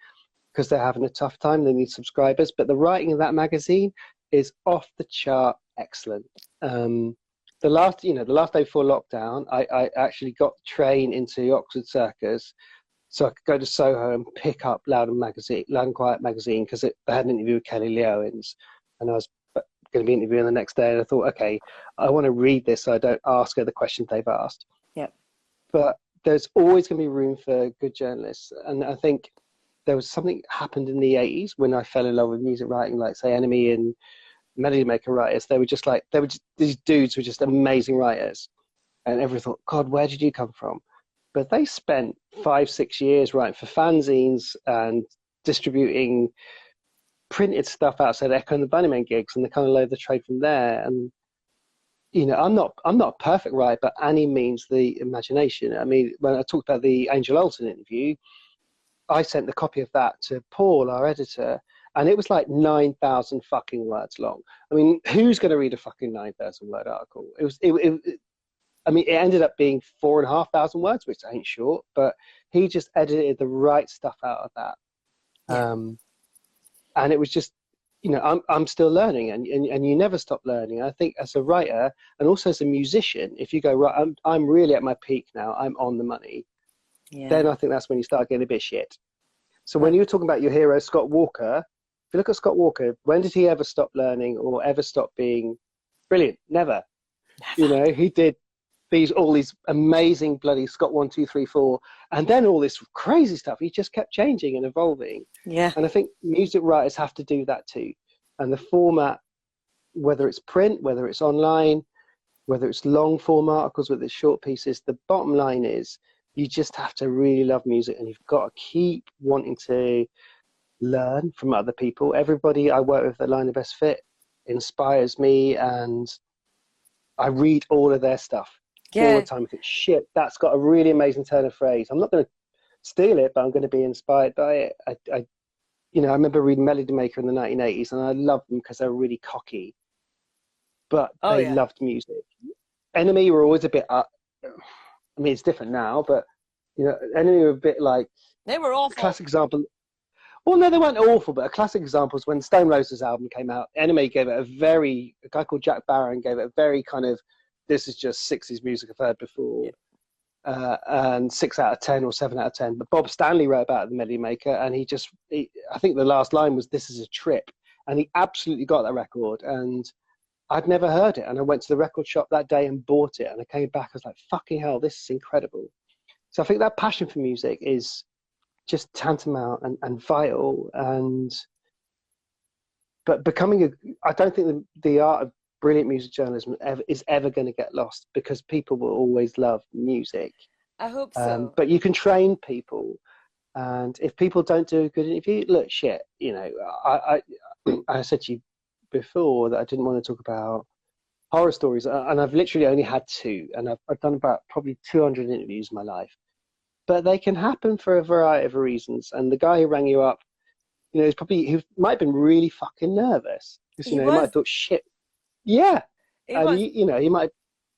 because they're having a tough time. They need subscribers, but the writing of that magazine is off the chart excellent. The last day before lockdown, I actually got the train into Oxford Circus so I could go to Soho and pick up Loud and Quiet magazine, because they had an interview with Kelly Lee Owens, and I was going to be interviewing the next day, and I thought, okay, I want to read this so I don't ask her the questions they've asked. Yep. But there's always going to be room for good journalists, and I think there was something happened in the 80s when I fell in love with music writing, like say Enemy and Melody Maker writers. These dudes were just amazing writers, and everyone thought, God, where did you come from? But they spent 5-6 years writing for fanzines and distributing printed stuff outside Echo and the Bunnymen gigs, and they kind of laid the trade from there. And I'm not a perfect writer, but any means the imagination. I mean, when I talked about the Angel Olsen interview, I sent the copy of that to Paul, our editor, and it was like 9,000 fucking words long. I mean, who's going to read a fucking 9,000 word article? I mean, it ended up being 4,500 words, which ain't short, but he just edited the right stuff out of that. Yeah. And it was just, I'm still learning, and you never stop learning. I think as a writer and also as a musician, if you go, right, I'm really at my peak now, I'm on the money, then I think that's when you start getting a bit shit. So when you're talking about your hero, Scott Walker, if you look at Scott Walker, when did he ever stop learning or ever stop being brilliant? Never. He did all these amazing bloody Scott 1, 2, 3, 4, and then all this crazy stuff. He just kept changing and evolving. Yeah. And I think music writers have to do that too. And the format, whether it's print, whether it's online, whether it's long form articles, whether it's short pieces, the bottom line is you just have to really love music, and you've got to keep wanting to learn from other people. Everybody I work with at Line of Best Fit inspires me, and I read all of their stuff all the time. I think, shit, that's got a really amazing turn of phrase. I'm not going to steal it, but I'm going to be inspired by it. I remember reading Melody Maker in the 1980s, and I loved them because they were really cocky, but they loved music. Enemy were always a bit I mean, it's different now, but Enemy were a bit like, they were awful. Classic example. Well, no, they weren't awful, but a classic example is when Stone Roses album came out. Enemy gave it a guy called Jack Barron gave it a very kind of, this is just 60s music I've heard before, and 6 out of 10 or 7 out of 10. But Bob Stanley wrote about the Melody Maker, and I think the last line was, "This is a trip," and he absolutely got that record. And I'd never heard it, and I went to the record shop that day and bought it, and I came back, I was like, fucking hell, this is incredible. So I think that passion for music is just tantamount and vital. But I don't think the art of brilliant music journalism is ever going to get lost, because people will always love music. I hope so. But you can train people, and if people don't do a good interview, look, shit, I said to you before that I didn't want to talk about horror stories, and I've literally only had 2, and I've done about probably 200 interviews in my life. But they can happen for a variety of reasons. And the guy who rang you up, he might have been really fucking nervous. Because, he might have thought, shit, yeah. He might,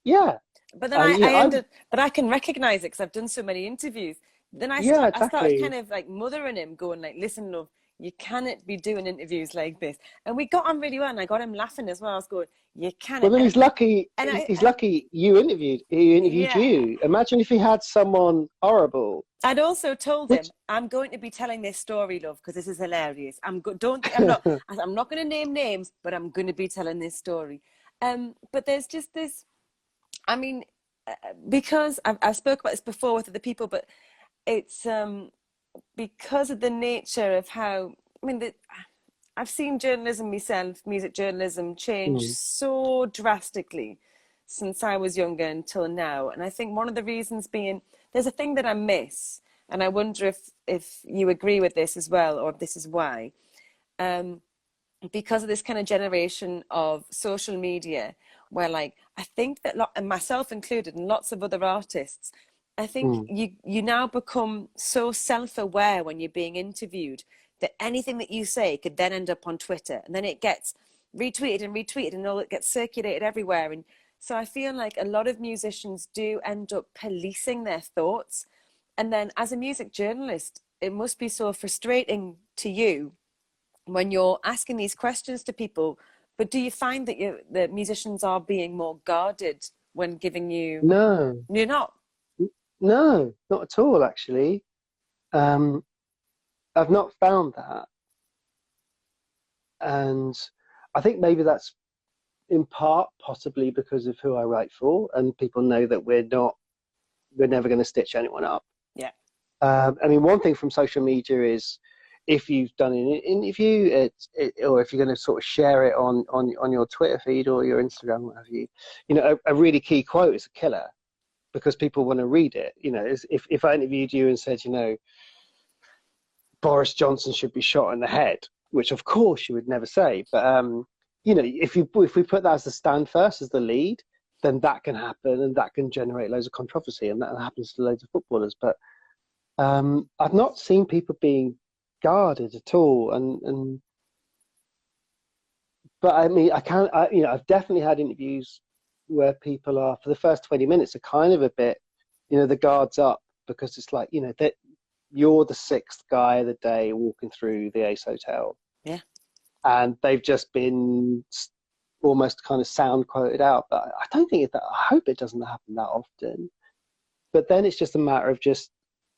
yeah. But then but I can recognize it because I've done so many interviews. Then I started kind of like mothering him, going like, listen, love, you cannot be doing interviews like this. And we got on really well, and I got him laughing as well. I was going, you cannot. Well, then he's lucky. He's lucky you interviewed you. Imagine if he had someone horrible. I'd also told him, I'm going to be telling this story, love, because this is hilarious. I'm not going to name names, but I'm going to be telling this story. But there's just this, I mean, because I've spoke about this before with other people, but it's because of the nature of how, I mean, I've seen journalism myself, music journalism, change so drastically since I was younger until now. And I think one of the reasons being, there's a thing that I miss, and I wonder if you agree with this as well, or if this is why. Because of this kind of generation of social media, where like, I think that, and myself included, and lots of other artists, I think you now become so self-aware when you're being interviewed that anything that you say could then end up on Twitter, and then it gets retweeted and all it gets circulated everywhere. And so I feel like a lot of musicians do end up policing their thoughts. And then as a music journalist, it must be so frustrating to you when you're asking these questions to people But do you find that the musicians are being more guarded when giving you? No, You're not. no, not at all, actually. Um, I've not found that. And I think maybe that's in part possibly because of who I write for, and people know that we're never going to stitch anyone up. Yeah. I mean, one thing from social media is if you've done an interview, or if you're going to sort of share it on your Twitter feed or your Instagram, what have you, a really key quote is a killer because people want to read it. If I interviewed you and said, Boris Johnson should be shot in the head, which of course you would never say, but if we put that as the stand first, as the lead, then that can happen and that can generate loads of controversy, and that happens to loads of footballers. But I've not seen people being guarded at all, but I mean, I've definitely had interviews where people are for the first 20 minutes are kind of a bit, the guards up because it's like, that you're the sixth guy of the day walking through the Ace Hotel. Yeah. And they've just been almost kind of sound quoted out. But I don't think I hope it doesn't happen that often. But then it's just a matter of just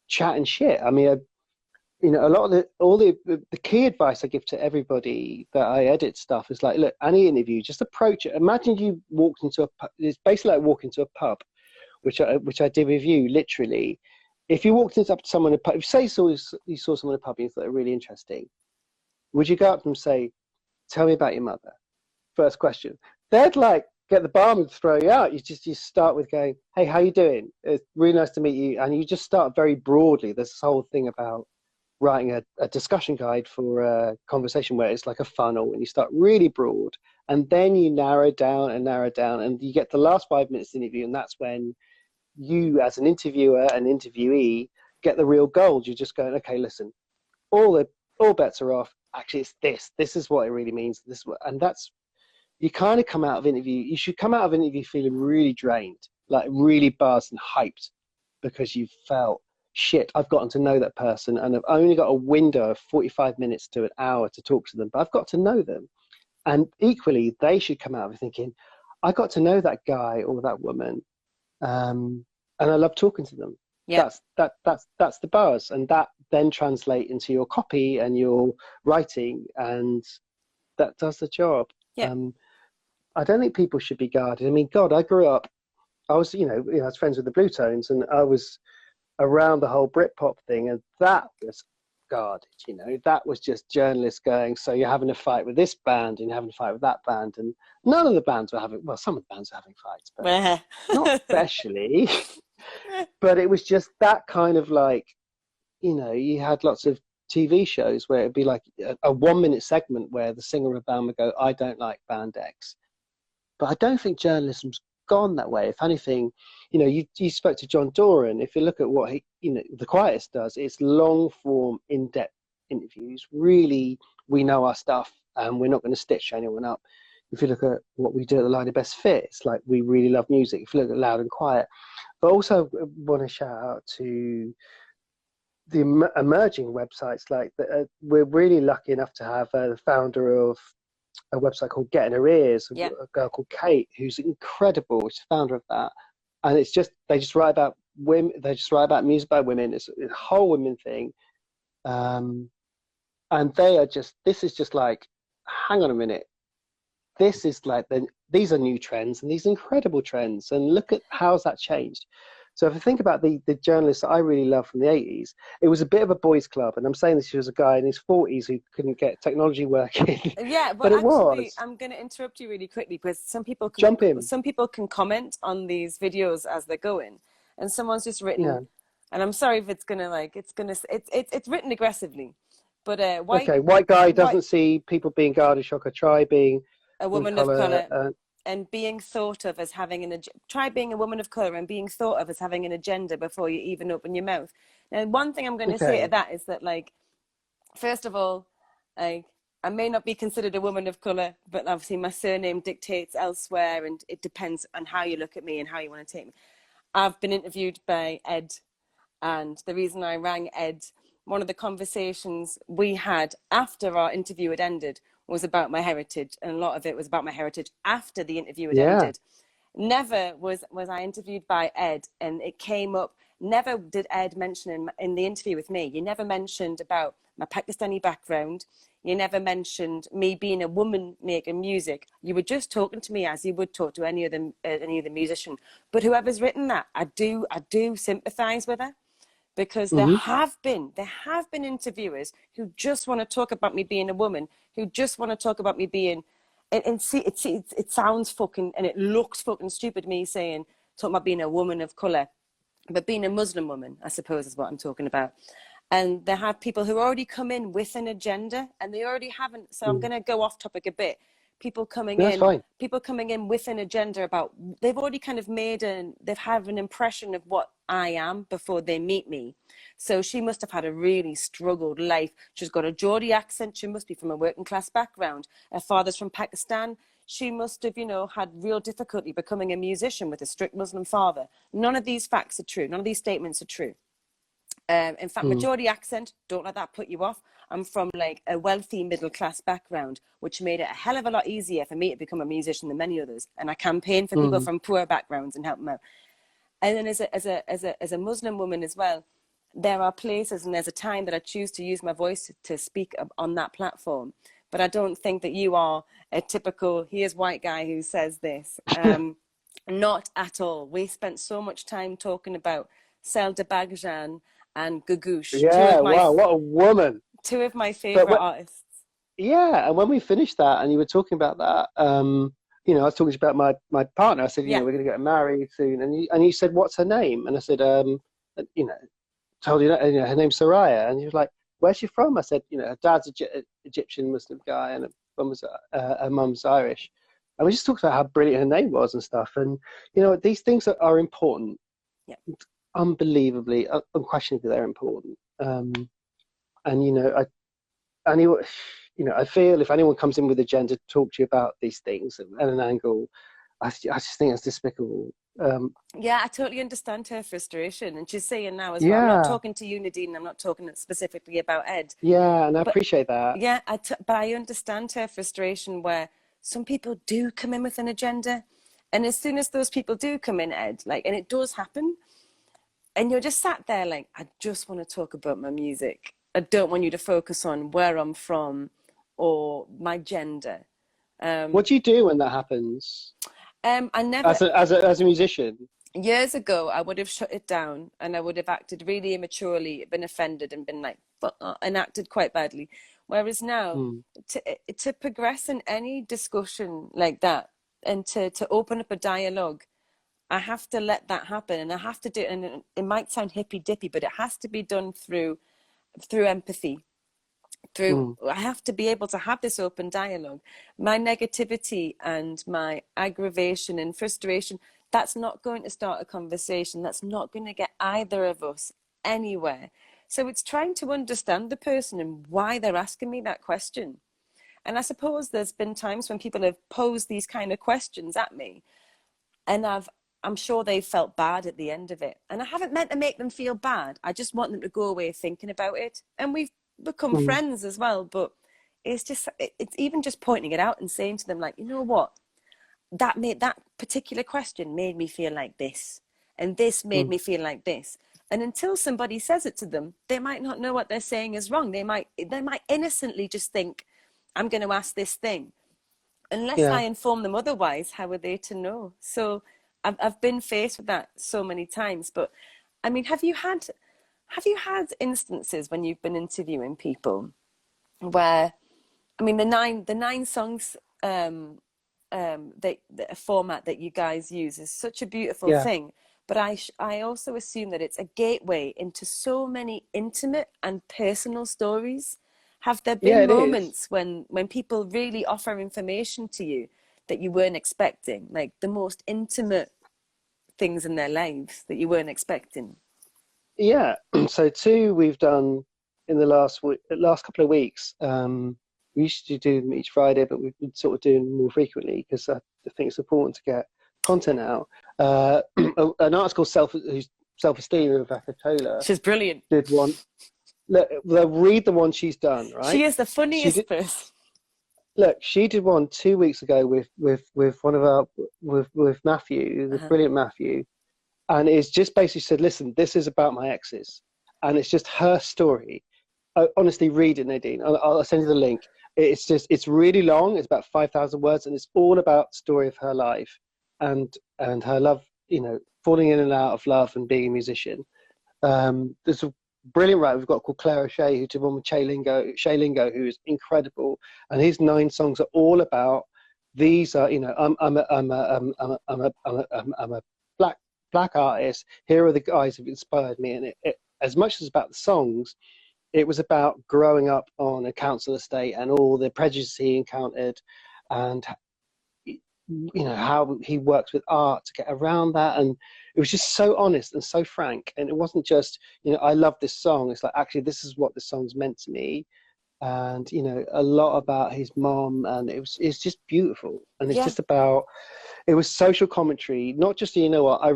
chatting shit. I mean, a lot of the key advice I give to everybody that I edit stuff is like, look, any interview, just approach it. Imagine you walked into it's basically like walking to a pub, which I did with you, literally. If you walked up to someone in a pub, if say you saw someone in a pub and you thought they're really interesting, would you go up to them and say, tell me about your mother? First question. They'd like get the barman to throw you out. You start with going, hey, how you doing? It's really nice to meet you. And you just start very broadly. There's this whole thing about writing a discussion guide for a conversation where it's like a funnel, and you start really broad, and then you narrow down, and you get the last 5 minutes of the interview, and that's when you, as an interviewer and interviewee, get the real gold. You're just going, okay, listen, all bets are off. Actually, it's this. This is what it really means. And that's, you kind of come out of interview. You should come out of interview feeling really drained, like really buzzed and hyped, because you felt, shit, I've gotten to know that person, and I've only got a window of 45 minutes to an hour to talk to them, but I've got to know them. And equally, they should come out of it thinking, I got to know that guy or that woman, and I love talking to them. Yeah. That's the buzz, and that then translate into your copy and your writing, and that does the job. Yeah. I don't think people should be guarded. I mean, God, I grew up. I was, I was friends with the Blue Tones, and I was around the whole Britpop thing, and that was guarded. That was just journalists going, so you're having a fight with this band and you're having a fight with that band, and none of the bands were having. Well, some of the bands were having fights, but not especially. But it was just that kind of like, you had lots of TV shows where it'd be like a 1 minute segment where the singer of a band would go, I don't like band X. But I don't think journalism's gone that way. If anything, you spoke to John Doran. If you look at what The Quietest does, it's long form, in-depth interviews. Really, we know our stuff and we're not going to stitch anyone up. If you look at what we do at the Line of Best Fit, it's like we really love music. If you look at Loud and Quiet. But also want to shout out to the emerging websites. Like we're really lucky enough to have the founder of a website called Get in Her Ears, a girl called Kate, who's incredible. She's the founder of that, and it's just they just write about women. They just write about music by women. It's a whole women thing, and they are just. This is just like, hang on a minute. This is like these are new trends, and these incredible trends, and look at how's that changed. So if I think about the journalists that I really love from the 80s, it was a bit of a boys' club. And I'm saying this was a guy in his 40s who couldn't get technology working. Yeah, but it actually, was. I'm going to interrupt you really quickly because some people can comment on these videos as they're going, and someone's just written, and I'm sorry if it's written aggressively, but white guy doesn't see people being guarded shocker, try being a woman of color. And being thought of as having try being a woman of color and being thought of as having an agenda before you even open your mouth. Now, one thing I'm going to say to that is that, like, first of all, like, I may not be considered a woman of color, but obviously my surname dictates elsewhere, and it depends on how you look at me and how you want to take me. I've been interviewed by Ed, and the reason I rang Ed one of the conversations we had after our interview had ended was about my heritage, and a lot of it was about my heritage after the interview had Yeah. ended. Never was I interviewed by Ed, and it came up. Never did Ed mention in the interview with me. You never mentioned about my Pakistani background. You never mentioned me being a woman making music. You were just talking to me as you would talk to any other musician. But whoever's written that, I do sympathise with her, because there Hmm. have been interviewers who just want to talk about me being a woman, who just want to talk about me being, and see, it sounds fucking, and it looks fucking stupid, me saying, talking about being a woman of colour, but being a Muslim woman, I suppose, is what I'm talking about. And they have people who already come in with an agenda, and they already haven't. So I'm going to go off topic a bit. People coming That's in, fine. with an agenda about, they've already kind of they've had an impression of what I am before they meet me. So she must have had a really struggled life. She's got a Geordie accent. She must be from a working class background. Her father's from Pakistan. She must have, had real difficulty becoming a musician with a strict Muslim father. None of these facts are true. None of these statements are true. In fact, Mm. majority accent, don't let that put you off. I'm from like a wealthy middle class background, which made it a hell of a lot easier for me to become a musician than many others. And I campaign for people Mm. from poor backgrounds and help them out. And then as a Muslim woman as well, there are places and there's a time that I choose to use my voice to speak on that platform. But I don't think that you are a typical, here's white guy who says this. Not at all. We spent so much time talking about Selda Bagjan and Gagouche, Yeah, wow, what a woman. two of my But favorite what, artists. yeah, and when we finished that and you were talking about that, I was talking about my partner. I said, Yeah. we're going to get married soon, and you said, what's her name? And I said, you know, told you that, her name's Soraya, and he was like, where's she from? I said, her dad's Egyptian Muslim guy, and her mum's Irish, and we just talked about how brilliant her name was and stuff, and these things are important, Yeah. unbelievably, unquestionably, they're important, and I feel if anyone comes in with agenda to talk to you about these things at an angle, I just think it's despicable. Yeah, I totally understand her frustration. And she's saying now as well, I'm not Yeah, talking to you, Nadine, I'm not talking specifically about Ed. yeah, and I But appreciate that. yeah, but I understand her frustration where some people do come in with an agenda. And as soon as those people do come in, Ed, and it does happen, and you're just sat there like, I just want to talk about my music. I don't want you to focus on where I'm from or my gender. What do you do when that happens I never, as a musician? years ago, I would have shut it down and I would have acted really immaturely, been offended and been like, and acted quite badly. Whereas now, Hmm. to progress in any discussion like that and to open up a dialogue, I have to let that happen, and I have to do it. And it might sound hippy dippy, but it has to be done through empathy. Hmm. I have to be able to have this open dialogue. My negativity and my aggravation and frustration, that's not going to start a conversation. That's not going to get either of us anywhere. So it's trying to understand the person and why they're asking me that question. And I suppose there's been times when people have posed these kind of questions at me, and I'm sure they felt bad at the end of it. And I haven't meant to make them feel bad. I just want them to go away thinking about it. And we've become Hmm. friends as well. But it's even just pointing it out and saying to them, like, you know what? That particular question made me feel like this. And this made Hmm. me feel like this. And until somebody says it to them, they might not know what they're saying is wrong. They might innocently just think, I'm going to ask this thing. Unless I Yeah. inform them otherwise, how are they to know? So I've been faced with that so many times. But I mean, have you had instances when you've been interviewing people where, I mean, the nine songs, the format that you guys use is such a beautiful Yeah. thing. But I also assume that it's a gateway into so many intimate and personal stories. Have there Yeah, been it is. moments when people really offer information to you that you weren't expecting, like the most intimate things in their lives that you weren't expecting? Yeah. So two we've done in the last couple of weeks. We used to do them each Friday, but we've been sort of doing them more frequently because I think it's important to get content out. An artist called Self Esteem of Rebecca Tola She's brilliant. did one. look, they'll read the one she's done, She right? is the She funniest did. person. Look, she did one 2 weeks ago with one of our with Matthew, the Uh-huh. brilliant Matthew, and it's just basically said, listen, this is about my exes, and it's just her story. Honestly, read it, Nadine. I'll send you the link. It's really long. It's about 5,000 words, and it's all about the story of her life and her love. You know, falling in and out of love and being a musician. There's a brilliant writer we've got called Claire O'Shea who did one with Shay Lingo, who is incredible, and his 9 songs are all about these are, you know, I'm a black artist. Here are the guys who've inspired me, and as much as about the songs, it was about growing up on a council estate and all the prejudice he encountered, and you know how he works with art to get around that. And it was just so honest and so frank, and it wasn't just, you know, I love this song. It's like, actually, this is what the song's meant to me. And you know, a lot about his mom, and it's just beautiful. And it's Yeah. just about, it was social commentary, not just, you know what, I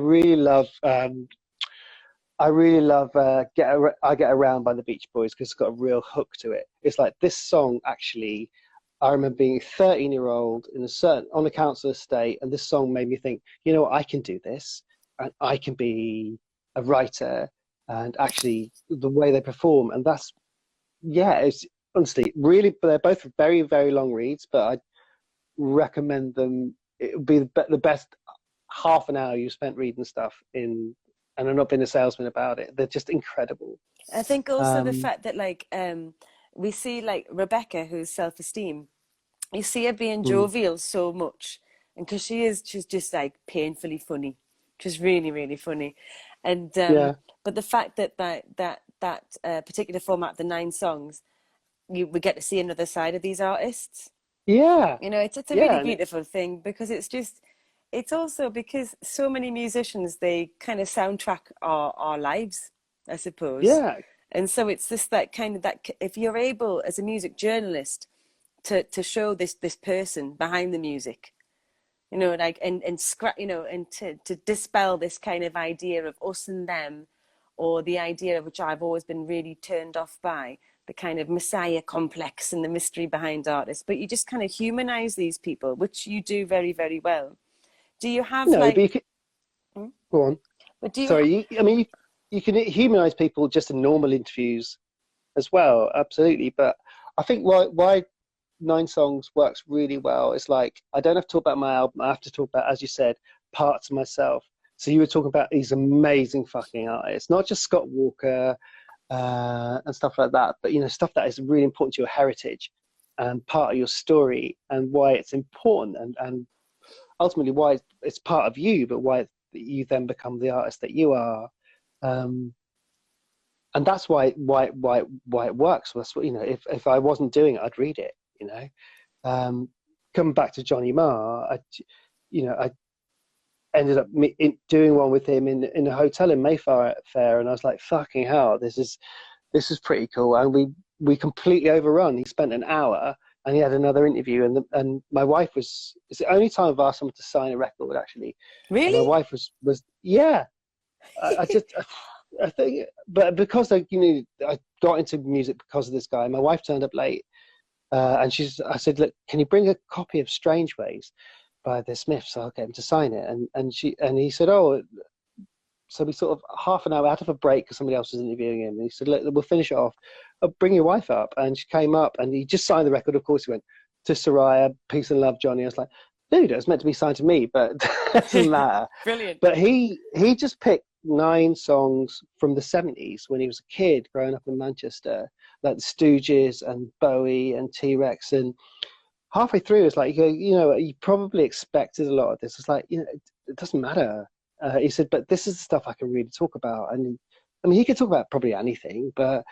Get Around by the Beach Boys, because it's got a real hook to it. It's like, this song actually, I remember being a 13-year-old on a council estate, and this song made me think, you know what, I can do this, and I can be a writer. And actually, the way they perform, and that's, yeah, it's honestly really, they're both very, very long reads, but I recommend them. It would be the best half an hour you spent reading stuff in, and I'm not being a salesman about it. They're just incredible. I think also the Um, fact that like we see like Rebecca, who's self-esteem, you see her being mm, jovial so much, and because she's just like painfully funny. She's really, really funny. And yeah, but the fact that particular format, the 9 songs, we get to see another side of these artists. yeah, You know, it's a really yeah, and beautiful thing, because it's also because so many musicians, they kind of soundtrack our lives, I suppose. yeah, And so it's just that kind of, that if you're able as a music journalist to show this person behind the music, you know, like, and scrap, you know, and to dispel this kind of idea of us and them, or the idea of, which I've always been really turned off by, the kind of messiah complex and the mystery behind artists, but you just kind of humanize these people, which you do very, very well. Do you have no, but like, you can go on. but do you have, Sorry, I mean, you can humanize people just in normal interviews as well, absolutely. But I think why 9 songs works really well is, like, I don't have to talk about my album. I have to talk about, as you said, parts of myself. So you were talking about these amazing fucking artists, not just Scott Walker and stuff like that, but you know, stuff that is really important to your heritage and part of your story, and why it's important, and ultimately why it's part of you, but why you then become the artist that you are. Um, and that's why it works. That's what, you know, if I wasn't doing it, I'd read it, you know. Um, Coming back to Johnny Marr, I ended up doing one with him in a hotel in Mayfair, and I was like, fucking hell, this is pretty cool. And we completely overrun. He spent an hour, and he had another interview, and my wife was, it's the only time I've asked someone to sign a record, actually. And my really? wife was yeah. I just, I think, but because I got into music because of this guy. My wife turned up late, and I said, look, can you bring a copy of Strange Ways by the Smiths? I'll get him to sign it. And he said, oh, so we sort of half an hour out of a break because somebody else was interviewing him. And he said, look, we'll finish it off. Bring your wife up. And she came up, and he just signed the record. Of course, he went, to Soraya, peace and love, Johnny. I was like, dude, it was meant to be signed to me, but it doesn't matter. Brilliant. But he just picked 9 songs from the 70s when he was a kid growing up in Manchester, like the Stooges and Bowie and T-Rex. And halfway through, it's like, you know, you probably expected a lot of this. It's like, you know, it doesn't matter. He said, but this is the stuff I can really talk about. And I mean, he could talk about probably anything, but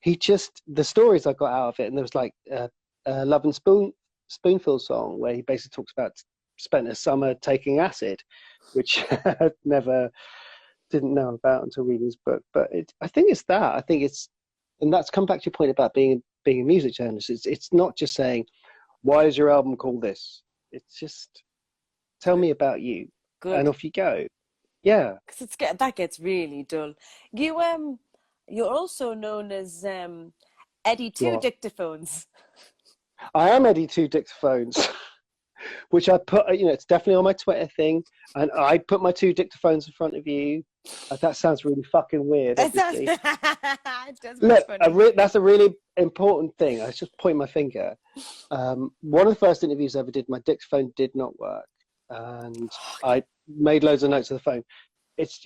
the stories I got out of it, and there was like a Love and Spoonful song where he basically talks about spent a summer taking acid, which I didn't know about until reading his book. But I think it's that. I think it's, and that's come back to your point about being a music journalist. It's not just saying, why is your album called this? It's just, tell me about you, and Good. off you go. Yeah. Because that gets really dull. You you're also known as Eddie Two What? Dictaphones. I am Eddie Two Dictaphones, which I put, it's definitely on my Twitter thing. And I put my two dictaphones in front of you. That sounds really fucking weird, It does, obviously. it does, but it's Look, funny. that's a really important thing. I was just pointing my finger. One of the first interviews I ever did, my dictaphone did not work. And I made loads of notes of the phone. It's,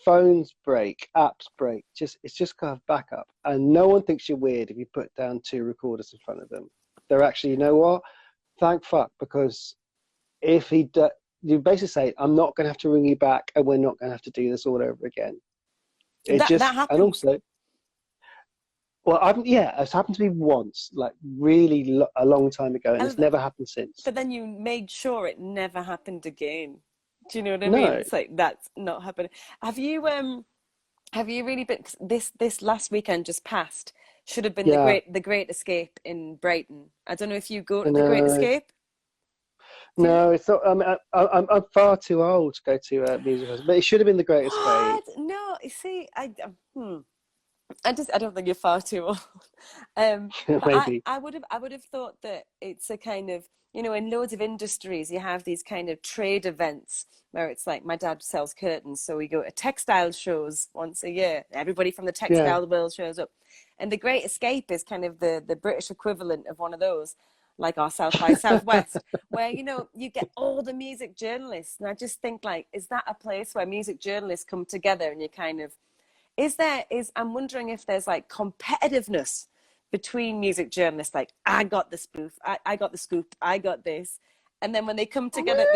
phones break, apps break. It's just kind of backup. And no one thinks you're weird if you put down two recorders in front of them. They're actually, you know what? Thank fuck, because if you basically say, I'm not going to have to ring you back and we're not going to have to do this all over again. That And happens. also, well, it's happened to me once, like really a long time ago, and it's never happened since. But then you made sure it never happened again. Do you know what I mean? No. It's like that's not happening. Have you really been, 'cause this last weekend just passed? Should have been Yeah. the Great Escape in Brighton. I don't know if you go to the Great No. Escape. No, it's not. I'm far too old to go to music festivals, but it should have been the Great Escape. What? No, you see, I don't think you're far too old. But Maybe. I would have thought that it's a kind of, in loads of industries you have these kind of trade events where it's like my dad sells curtains, so we go to textile shows once a year. Everybody from the Yeah. textile world shows up. And the Great Escape is kind of the British equivalent of one of those, like our South by Southwest, where you get all the music journalists. And I just think, like, is that a place where music journalists come together and you kind of I'm wondering if there's like competitiveness between music journalists, like I got the spoof, I got the scoop, I got this, and then when they come together,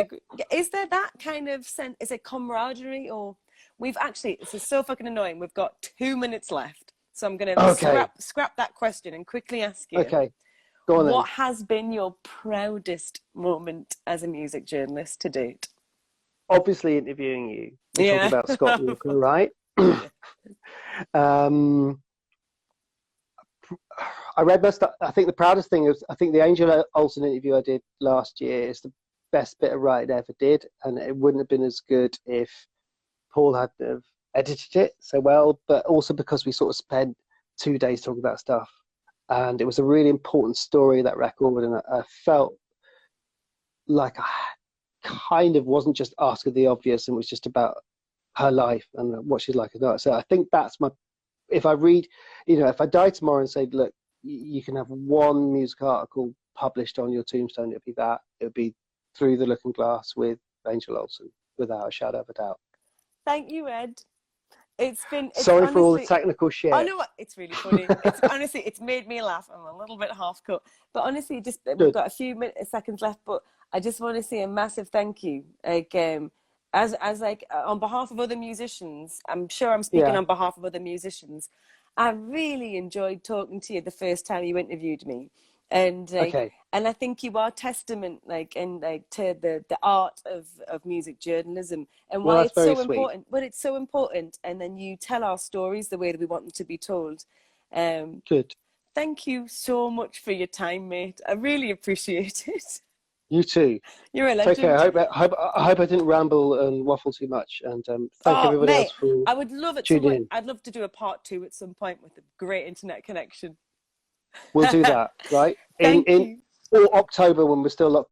is there that kind of sense? Is it camaraderie, or we've actually? This is so fucking annoying. We've got 2 minutes left, so I'm gonna Okay. scrap that question and quickly ask you. Okay. Go on then. What has been your proudest moment as a music journalist to date? Obviously interviewing you. We're talking about Scott Walker, right? I read my stuff. I think the proudest thing is, I think the Angel Olsen interview I did last year is the best bit of writing I ever did, and it wouldn't have been as good if Paul hadn't have edited it so well, but also because we sort of spent 2 days talking about stuff, and it was a really important story, that record, and I felt like I kind of wasn't just asking the obvious and was just about her life and what she's like as well. So I think that's if I die tomorrow and say, look, you can have one music article published on your tombstone, it would be Through the Looking Glass with Angel Olsen, without a shadow of a doubt. Thank you, Ed. Sorry for all the technical shit. I know, it's really funny. Honestly, it's made me laugh. I'm a little bit half cut, but honestly, we've got a few seconds left. But I just want to say a massive thank you, like as like on behalf of other musicians. I'm sure I'm speaking on behalf of other musicians. I really enjoyed talking to you the first time you interviewed me, and and I think you are testament, to the art of music journalism and why it's so important. But it's so important, and then you tell our stories the way that we want them to be told. Good. Thank you so much for your time, mate. I really appreciate it. You too. You're a legend. Take care. I hope I didn't ramble and waffle too much. And thank everybody else for I would love it. I'd love to do a part 2 at some point with a great internet connection. We'll do that, right? Thank you. Or October when we're still locked